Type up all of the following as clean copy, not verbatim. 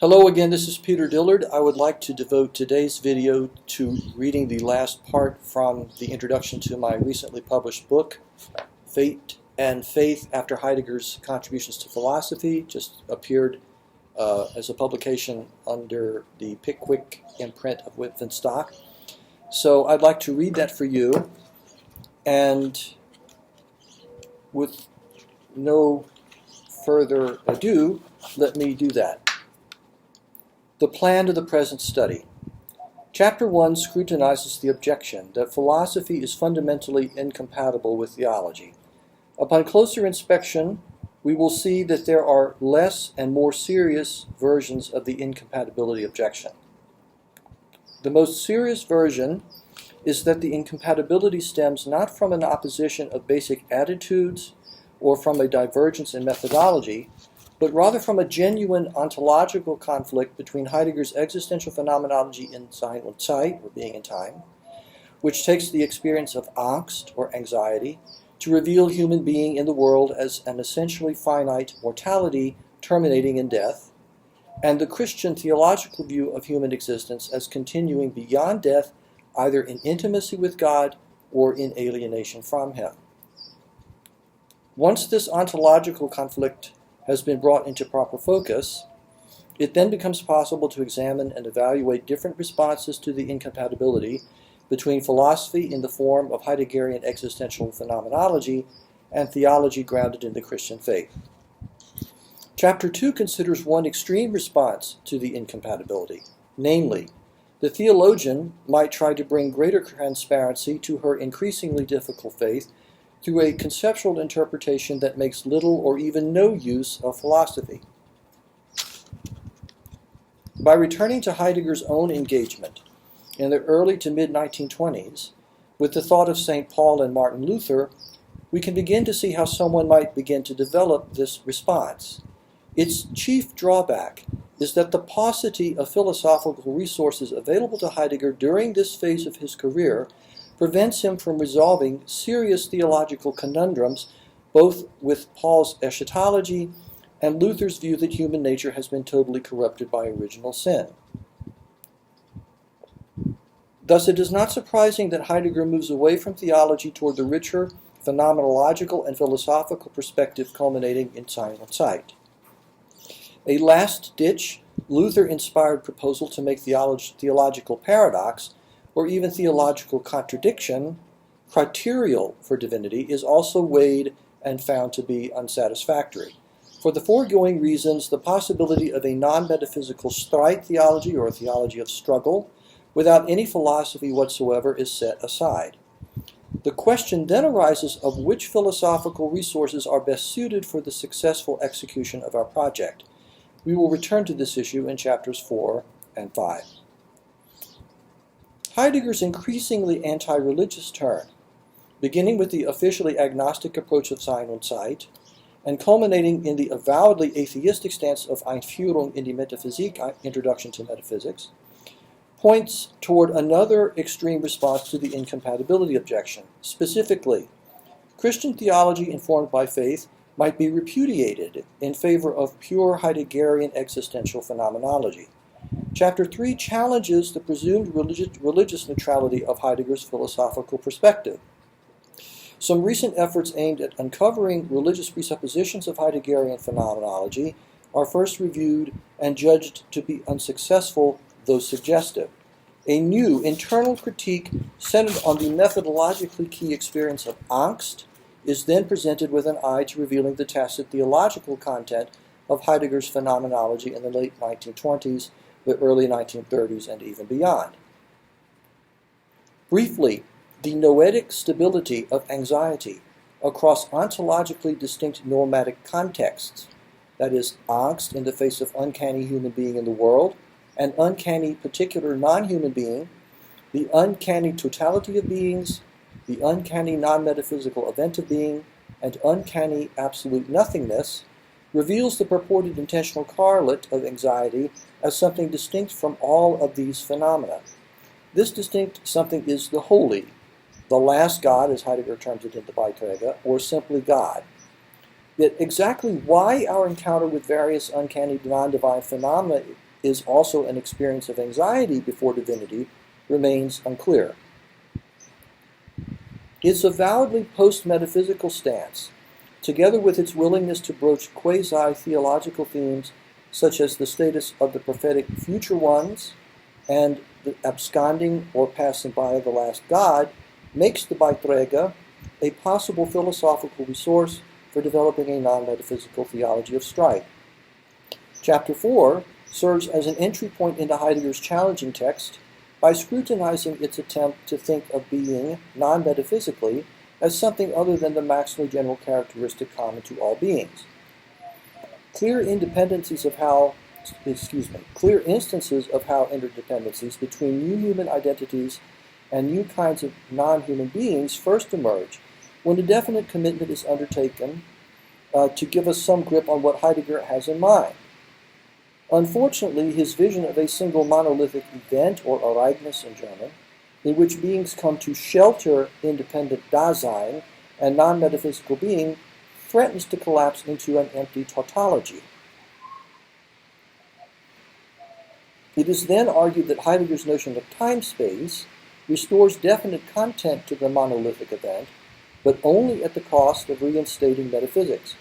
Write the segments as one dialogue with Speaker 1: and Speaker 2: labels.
Speaker 1: Hello again, this is Peter Dillard. I would like to devote today's video to reading the last part from the introduction to my recently published book, Fate and Faith After Heidegger's Contributions to Philosophy, just appeared as a publication under the Pickwick imprint of Whitman Stock. So I'd like to read that for you, and with no further ado, let me do that. The plan to the present study. Chapter 1 scrutinizes the objection that philosophy is fundamentally incompatible with theology. Upon closer inspection, we will see that there are less and more serious versions of the incompatibility objection. The most serious version is that the incompatibility stems not from an opposition of basic attitudes or from a divergence in methodology, but rather from a genuine ontological conflict between Heidegger's existential phenomenology in Sein und Zeit, or being in time, which takes the experience of Angst, or anxiety, to reveal human being in the world as an essentially finite mortality terminating in death, and the Christian theological view of human existence as continuing beyond death, either in intimacy with God or in alienation from Him. Once this ontological conflict has been brought into proper focus, it then becomes possible to examine and evaluate different responses to the incompatibility between philosophy in the form of Heideggerian existential phenomenology and theology grounded in the Christian faith. Chapter 2 considers one extreme response to the incompatibility, namely, the theologian might try to bring greater transparency to her increasingly difficult faith through a conceptual interpretation that makes little or even no use of philosophy. By returning to Heidegger's own engagement in the early to mid-1920s with the thought of St. Paul and Martin Luther, we can begin to see how someone might begin to develop this response. Its chief drawback is that the paucity of philosophical resources available to Heidegger during this phase of his career prevents him from resolving serious theological conundrums, both with Paul's eschatology and Luther's view that human nature has been totally corrupted by original sin. Thus, it is not surprising that Heidegger moves away from theology toward the richer, phenomenological and philosophical perspective culminating in Sein und Zeit. A last-ditch, Luther-inspired proposal to make theological paradox or even theological contradiction criterial for divinity is also weighed and found to be unsatisfactory. For the foregoing reasons, the possibility of a non-metaphysical Streit theology or a theology of struggle without any philosophy whatsoever is set aside. The question then arises of which philosophical resources are best suited for the successful execution of our project. We will return to this issue in chapters 4 and 5. Heidegger's increasingly anti-religious turn, beginning with the officially agnostic approach of Sein und Zeit, and culminating in the avowedly atheistic stance of Einführung in die Metaphysik, Introduction to Metaphysics, points toward another extreme response to the incompatibility objection. Specifically, Christian theology informed by faith might be repudiated in favor of pure Heideggerian existential phenomenology. Chapter 3 challenges the presumed religious neutrality of Heidegger's philosophical perspective. Some recent efforts aimed at uncovering religious presuppositions of Heideggerian phenomenology are first reviewed and judged to be unsuccessful, though suggestive. A new internal critique centered on the methodologically key experience of Angst is then presented with an eye to revealing the tacit theological content of Heidegger's phenomenology in the late 1920s, the early 1930s, and even beyond. Briefly, the noetic stability of anxiety across ontologically distinct normatic contexts, that is, angst in the face of uncanny human being in the world, an uncanny particular non-human being, the uncanny totality of beings, the uncanny non-metaphysical event of being, and uncanny absolute nothingness, reveals the purported intentional correlate of anxiety as something distinct from all of these phenomena. This distinct something is the holy, the last God, as Heidegger terms it in the Beiträge, or simply God. Yet exactly why our encounter with various uncanny non-divine phenomena is also an experience of anxiety before divinity remains unclear. Its avowedly post-metaphysical stance, together with its willingness to broach quasi-theological themes such as the status of the prophetic future ones and the absconding or passing by of the last God, makes the Beiträge a possible philosophical resource for developing a non-metaphysical theology of strife. Chapter 4 serves as an entry point into Heidegger's challenging text by scrutinizing its attempt to think of being non-metaphysically as something other than the maximally general characteristic common to all beings. Clear instances of how interdependencies between new human identities and new kinds of non-human beings first emerge when a definite commitment is undertaken to give us some grip on what Heidegger has in mind. Unfortunately, his vision of a single monolithic event, or Ereignis in German, in which beings come to shelter independent Dasein and non-metaphysical being, threatens to collapse into an empty tautology. It is then argued that Heidegger's notion of time-space restores definite content to the monolithic event, but only at the cost of reinstating metaphysics.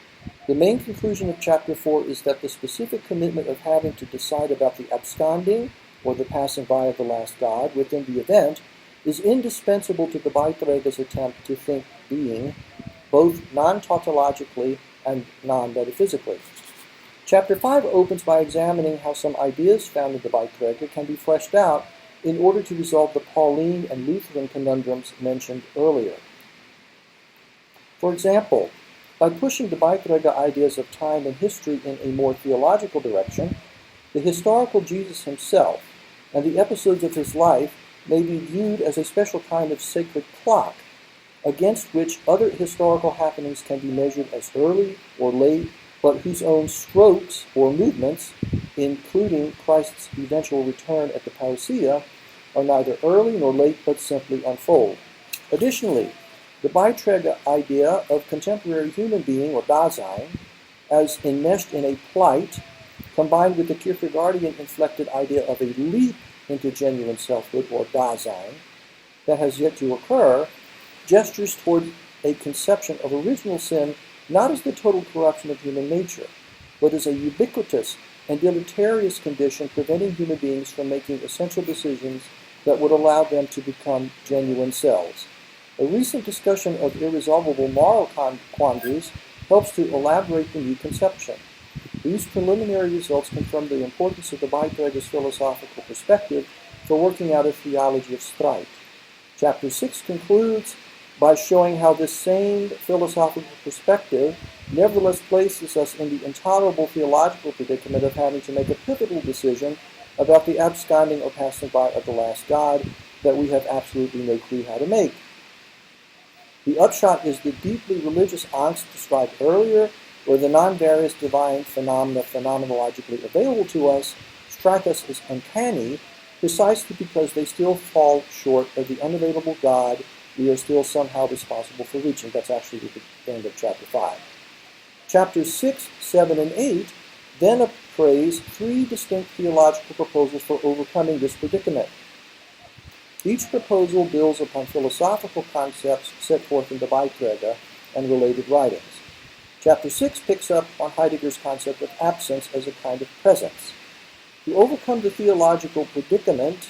Speaker 1: The main conclusion of Chapter 4 is that the specific commitment of having to decide about the absconding, or the passing by of the last God, within the event, is indispensable to the Beiträge's attempt to think being, both non-tautologically and non-metaphysically. Chapter 5 opens by examining how some ideas found in the Beiträge can be fleshed out in order to resolve the Pauline and Lutheran conundrums mentioned earlier. For example, by pushing the Beiträge ideas of time and history in a more theological direction, the historical Jesus himself and the episodes of his life may be viewed as a special kind of sacred clock against which other historical happenings can be measured as early or late, but whose own strokes or movements, including Christ's eventual return at the parousia, are neither early nor late but simply unfold. Additionally, the Beiträge idea of contemporary human being, or Dasein, as enmeshed in a plight, combined with the Kierkegaardian inflected idea of a leap into genuine selfhood, or Dasein, that has yet to occur, gestures toward a conception of original sin not as the total corruption of human nature, but as a ubiquitous and deleterious condition preventing human beings from making essential decisions that would allow them to become genuine selves. A recent discussion of irresolvable moral quandaries helps to elaborate the new conception. These preliminary results confirm the importance of the Beiträge's philosophical perspective for working out a theology of strife. Chapter 6 concludes by showing how this same philosophical perspective nevertheless places us in the intolerable theological predicament of having to make a pivotal decision about the absconding or passing by of the last God that we have absolutely no clue how to make. The upshot is the deeply religious angst described earlier, where the non-various divine phenomena phenomenologically available to us strike us as uncanny, precisely because they still fall short of the unavailable God we are still somehow responsible for reaching. That's actually the end of Chapter 5. Chapters 6, 7, and 8 then appraise three distinct theological proposals for overcoming this predicament. Each proposal builds upon philosophical concepts set forth in the Beiträge and related writings. Chapter 6 picks up on Heidegger's concept of absence as a kind of presence. To overcome the theological predicament,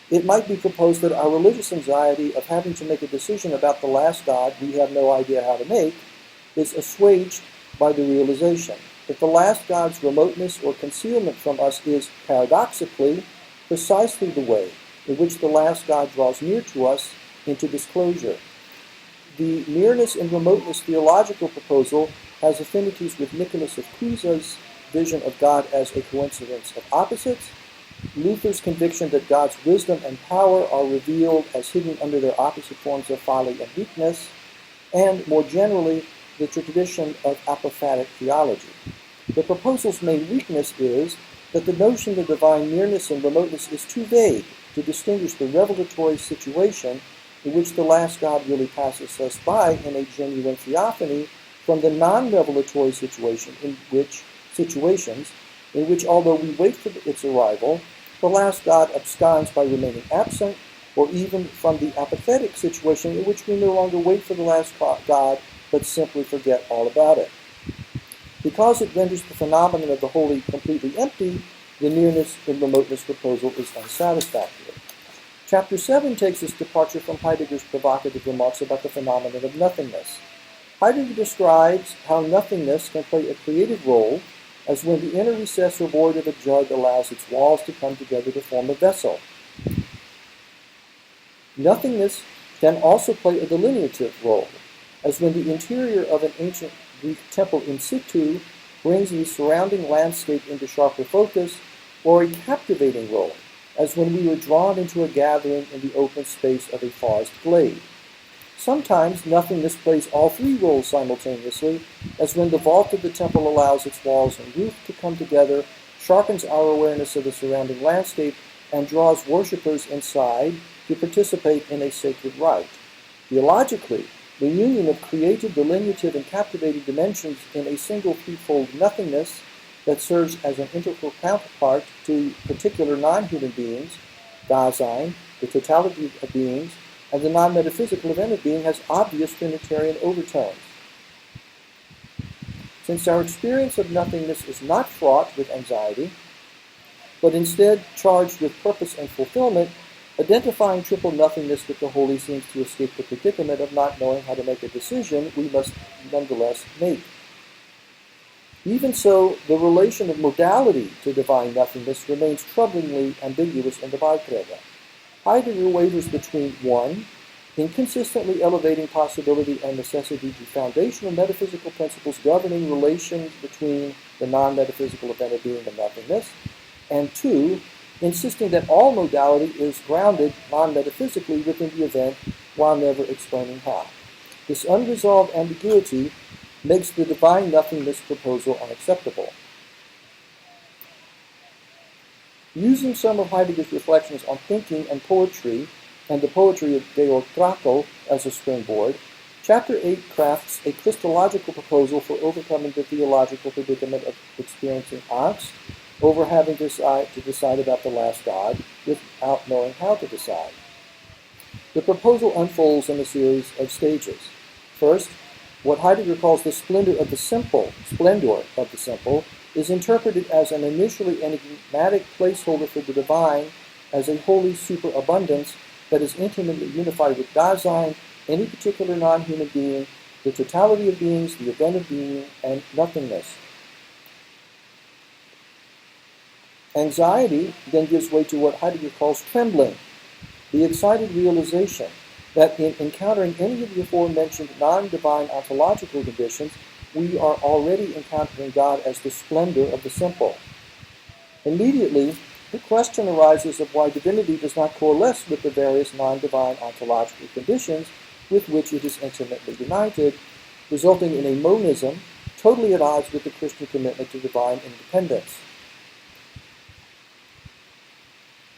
Speaker 1: it might be proposed that our religious anxiety of having to make a decision about the last God we have no idea how to make is assuaged by the realization that the last God's remoteness or concealment from us is, paradoxically, precisely the way in which the last God draws near to us into disclosure. The nearness and remoteness theological proposal has affinities with Nicholas of Cusa's vision of God as a coincidence of opposites, Luther's conviction that God's wisdom and power are revealed as hidden under their opposite forms of folly and weakness, and, more generally, the tradition of apophatic theology. The proposal's main weakness is that the notion of divine nearness and remoteness is too vague to distinguish the revelatory situation in which the last God really passes us by in a genuine theophany from the non-revelatory situations in which, although we wait for its arrival, the last God absconds by remaining absent, or even from the apathetic situation in which we no longer wait for the last God, but simply forget all about it. Because it renders the phenomenon of the holy completely empty, the nearness and remoteness proposal is unsatisfactory. Chapter 7 takes its departure from Heidegger's provocative remarks about the phenomenon of nothingness. Heidegger describes how nothingness can play a creative role, as when the inner recess or void of a jug allows its walls to come together to form a vessel. Nothingness can also play a delineative role, as when the interior of an ancient Greek temple in situ brings the surrounding landscape into sharper focus, or a captivating role, as when we were drawn into a gathering in the open space of a forest glade. Sometimes nothingness plays all three roles simultaneously, as when the vault of the temple allows its walls and roof to come together, sharpens our awareness of the surrounding landscape, and draws worshippers inside to participate in a sacred rite. Theologically, the union of creative, delineative, and captivating dimensions in a single threefold nothingness that serves as an integral counterpart to particular non-human beings, Dasein, the totality of beings, and the non-metaphysical event of being has obvious Trinitarian overtones. Since our experience of nothingness is not fraught with anxiety, but instead charged with purpose and fulfillment, identifying triple nothingness with the holy seems to escape the predicament of not knowing how to make a decision we must nonetheless make. Even so, the relation of modality to divine nothingness remains troublingly ambiguous in the Beiträge. Heidegger wavers between 1. Inconsistently elevating possibility and necessity to foundational metaphysical principles governing relations between the non-metaphysical event of being and nothingness, and 2. Insisting that all modality is grounded non-metaphysically within the event while never explaining how. This unresolved ambiguity makes the divine nothingness proposal unacceptable. Using some of Heidegger's reflections on thinking and poetry, and the poetry of Georg Trakl as a springboard, Chapter 8 crafts a Christological proposal for overcoming the theological predicament of experiencing angst over having to decide about the last God without knowing how to decide. The proposal unfolds in a series of stages. First, what Heidegger calls the splendor of the simple, is interpreted as an initially enigmatic placeholder for the divine as a holy superabundance that is intimately unified with Dasein, any particular non-human being, the totality of beings, the event of being, and nothingness. Anxiety then gives way to what Heidegger calls trembling, the excited realization that in encountering any of the aforementioned non-divine ontological conditions, we are already encountering God as the splendor of the simple. Immediately, the question arises of why divinity does not coalesce with the various non-divine ontological conditions with which it is intimately united, resulting in a monism totally at odds with the Christian commitment to divine independence.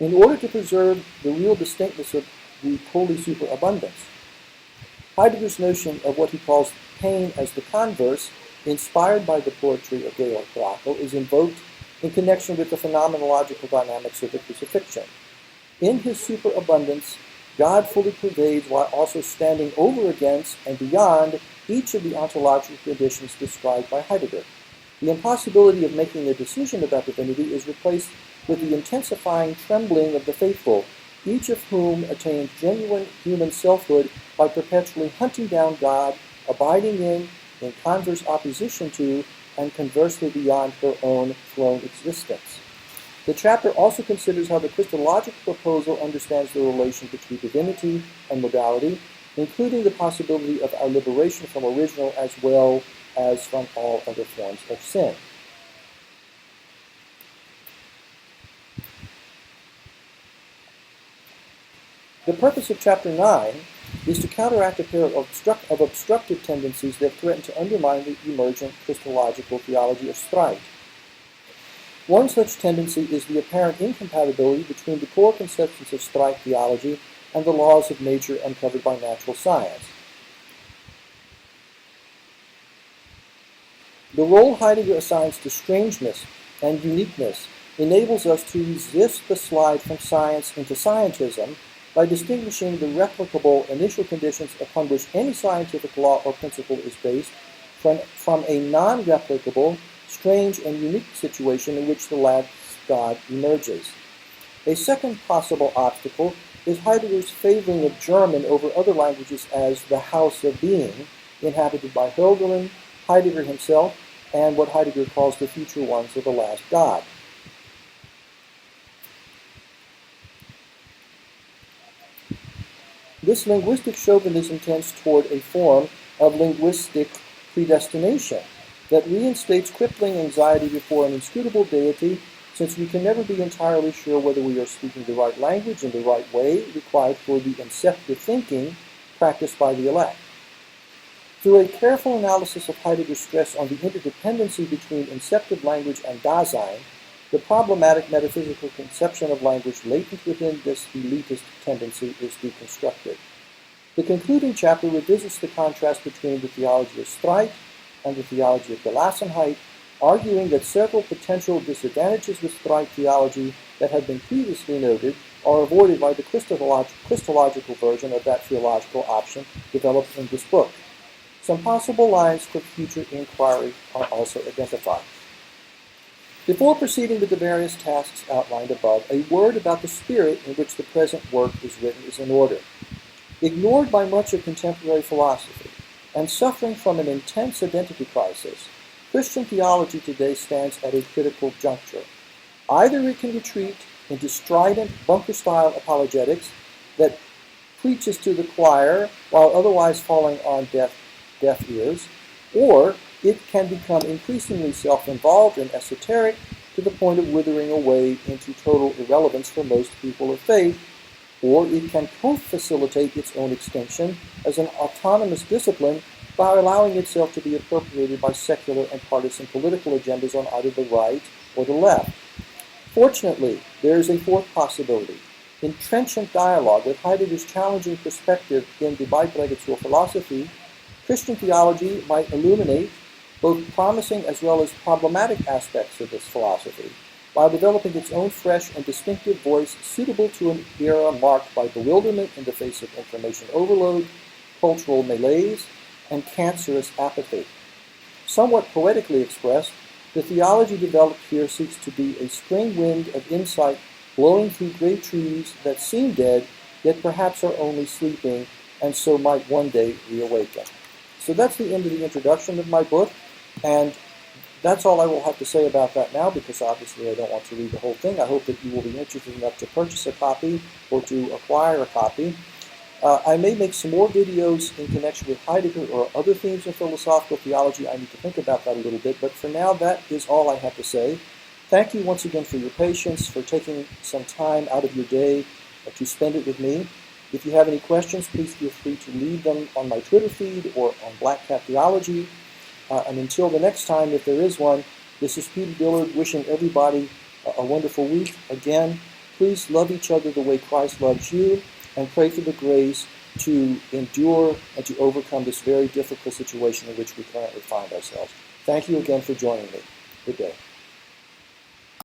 Speaker 1: In order to preserve the real distinctness of the holy superabundance, Heidegger's notion of what he calls pain as the converse, inspired by the poetry of Georg Trakl, is invoked in connection with the phenomenological dynamics of the crucifixion. In his superabundance, God fully pervades while also standing over against and beyond each of the ontological conditions described by Heidegger. The impossibility of making a decision about divinity is replaced with the intensifying trembling of the faithful, each of whom attains genuine human selfhood by perpetually hunting down God, abiding in converse opposition to, and conversely beyond her own throne existence. The chapter also considers how the Christological proposal understands the relation between divinity and modality, including the possibility of our liberation from original as well as from all other forms of sin. The purpose of Chapter 9 is to counteract a pair of obstructive tendencies that threaten to undermine the emergent Christological theology of Streit. One such tendency is the apparent incompatibility between the core conceptions of Streit theology and the laws of nature uncovered by natural science. The role Heidegger assigns to strangeness and uniqueness enables us to resist the slide from science into scientism by distinguishing the replicable initial conditions upon which any scientific law or principle is based from a non-replicable, strange, and unique situation in which the last God emerges. A second possible obstacle is Heidegger's favoring of German over other languages as the house of being, inhabited by Hölderlin, Heidegger himself, and what Heidegger calls the future ones of the last God. This linguistic chauvinism tends toward a form of linguistic predestination that reinstates crippling anxiety before an inscrutable deity, since we can never be entirely sure whether we are speaking the right language in the right way required for the inceptive thinking practiced by the elect. Through a careful analysis of Heidegger's stress on the interdependency between inceptive language and Dasein, the problematic metaphysical conception of language latent within this elitist tendency is deconstructed. The concluding chapter revisits the contrast between the theology of Streit and the theology of Gelassenheit, arguing that several potential disadvantages with Streit theology that had been previously noted are avoided by the Christological version of that theological option developed in this book. Some possible lines for future inquiry are also identified. Before proceeding with the various tasks outlined above, a word about the spirit in which the present work is written is in order. Ignored by much of contemporary philosophy, and suffering from an intense identity crisis, Christian theology today stands at a critical juncture. Either it can retreat into strident, bunker-style apologetics that preaches to the choir while otherwise falling on deaf ears, or it can become increasingly self-involved and esoteric to the point of withering away into total irrelevance for most people of faith, or it can co-facilitate its own extinction as an autonomous discipline by allowing itself to be appropriated by secular and partisan political agendas on either the right or the left. Fortunately, there is a fourth possibility. In trenchant dialogue with Heidegger's challenging perspective in Die Beiträge zur Philosophie, Christian theology might illuminate both promising as well as problematic aspects of this philosophy, while developing its own fresh and distinctive voice suitable to an era marked by bewilderment in the face of information overload, cultural malaise, and cancerous apathy. Somewhat poetically expressed, the theology developed here seeks to be a spring wind of insight blowing through great trees that seem dead, yet perhaps are only sleeping, and so might one day reawaken. So that's the end of the introduction of my book, and that's all I will have to say about that now, because obviously I don't want to read the whole thing. I hope that you will be interested enough to purchase a copy or to acquire a copy. I may make some more videos in connection with Heidegger or other themes of philosophical theology. I need to think about that a little bit, but for now, that is all I have to say. Thank you once again for your patience, for taking some time out of your day to spend it with me. If you have any questions, please feel free to leave them on my Twitter feed or on Black Cat Theology. And until the next time, if there is one, this is Peter Dillard wishing everybody a wonderful week. Again, please love each other the way Christ loves you, and pray for the grace to endure and to overcome this very difficult situation in which we currently find ourselves. Thank you again for joining me. Good day.